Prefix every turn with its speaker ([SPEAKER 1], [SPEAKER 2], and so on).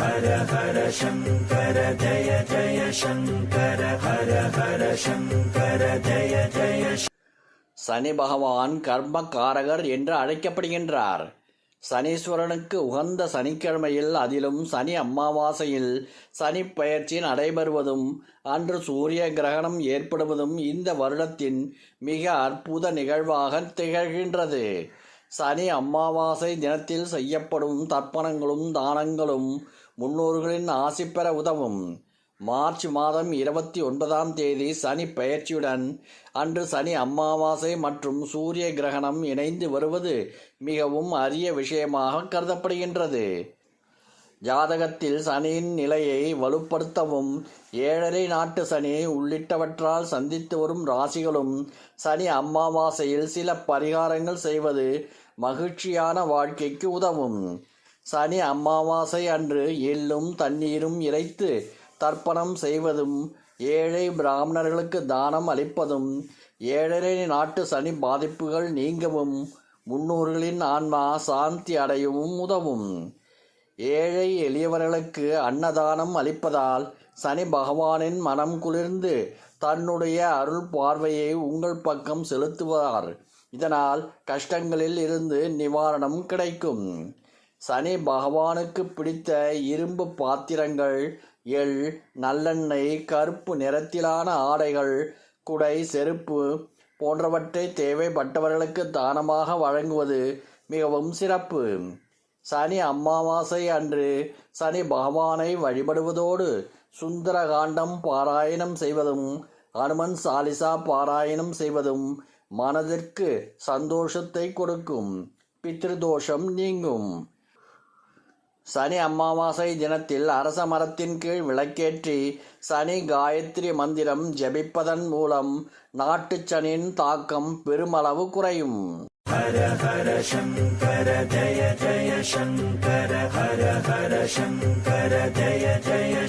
[SPEAKER 1] ஹர ஹர சங்கர ஜய ஜய சங்கர ஹர ஹர சங்கர ஜய ஜய. சனி பகவான் கர்மகாரகர் என்று அழைக்கப்படுகின்றார். சனீஸ்வரனுக்கு உகந்த சனிக்கிழமையில், அதிலும் சனி அமாவாசையில் சனி பெயர்ச்சி நடைபெறுவதும் அன்று சூரிய கிரகணம் ஏற்படுவதும் இந்த வருடத்தின் மிக அற்புத நிகழ்வாக திகழ்கின்றது. சனி அமாவாசை தினத்தில் செய்யப்படும் தர்ப்பணங்களும் தானங்களும் முன்னோர்களின் ஆசி பெற உதவும். மார்ச் மாதம் 29ஆம் தேதி சனி பெயர்ச்சியுடன் அன்று சனி அமாவாசை மற்றும் சூரிய கிரகணம் இணைந்து வருவது மிகவும் அரிய விஷயமாக கருதப்படுகின்றது. ஜாதகத்தில் சனியின் நிலையை வலுப்படுத்தவும், 7.5 நாட்டு சனி உள்ளிட்டவற்றால் சந்தித்து வரும் ராசிகளும் சனி அமாவாசையில் சில பரிகாரங்கள் செய்வது மகிழ்ச்சியான வாழ்க்கைக்கு உதவும். சனி அமாவாசை அன்று எள்ளும் தண்ணீரும் இறைத்து தர்ப்பணம் செய்வதும், ஏழை பிராமணர்களுக்கு தானம் அளிப்பதும் 7.5 நாட்டு சனி பாதிப்புகள் நீங்கவும், முன்னோர்களின் ஆன்மா சாந்தி அடையவும் உதவும். ஏழை எளியவர்களுக்கு அன்னதானம் அளிப்பதால் சனி பகவானின் மனம் குளிர்ந்து தன்னுடைய அருள் பார்வையை உங்கள் பக்கம் செலுத்துவார். இதனால் கஷ்டங்களில் இருந்து நிவாரணம் கிடைக்கும். சனி பகவானுக்கு பிடித்த இரும்பு பாத்திரங்கள், எள், நல்லெண்ணெய், கருப்பு நிறத்திலான ஆடைகள், குடை, செருப்பு போன்றவற்றை தேவைப்பட்டவர்களுக்கு தானமாக வழங்குவது மிகவும் சிறப்பு. சனி அமாவாசை அன்று சனி பகவானை வழிபடுவதோடு சுந்தரகாண்டம் பாராயணம் செய்வதும், அனுமன் சாலிசா பாராயணம் செய்வதும் மனதிற்கு சந்தோஷத்தை கொடுக்கும். பித்ருதோஷம் நீங்கும். சனி அமாவாசை தினத்தில் அரச மரத்தின் கீழ் விளக்கேற்றி சனி காயத்ரி மந்திரம் ஜபிப்பதன் மூலம் நாட்டு சனியின் தாக்கம் பெருமளவு குறையும். ஹர ஹர சங்கர ஜய ஜய சங்கர ஹர ஹர சங்கர ஜய ஜய.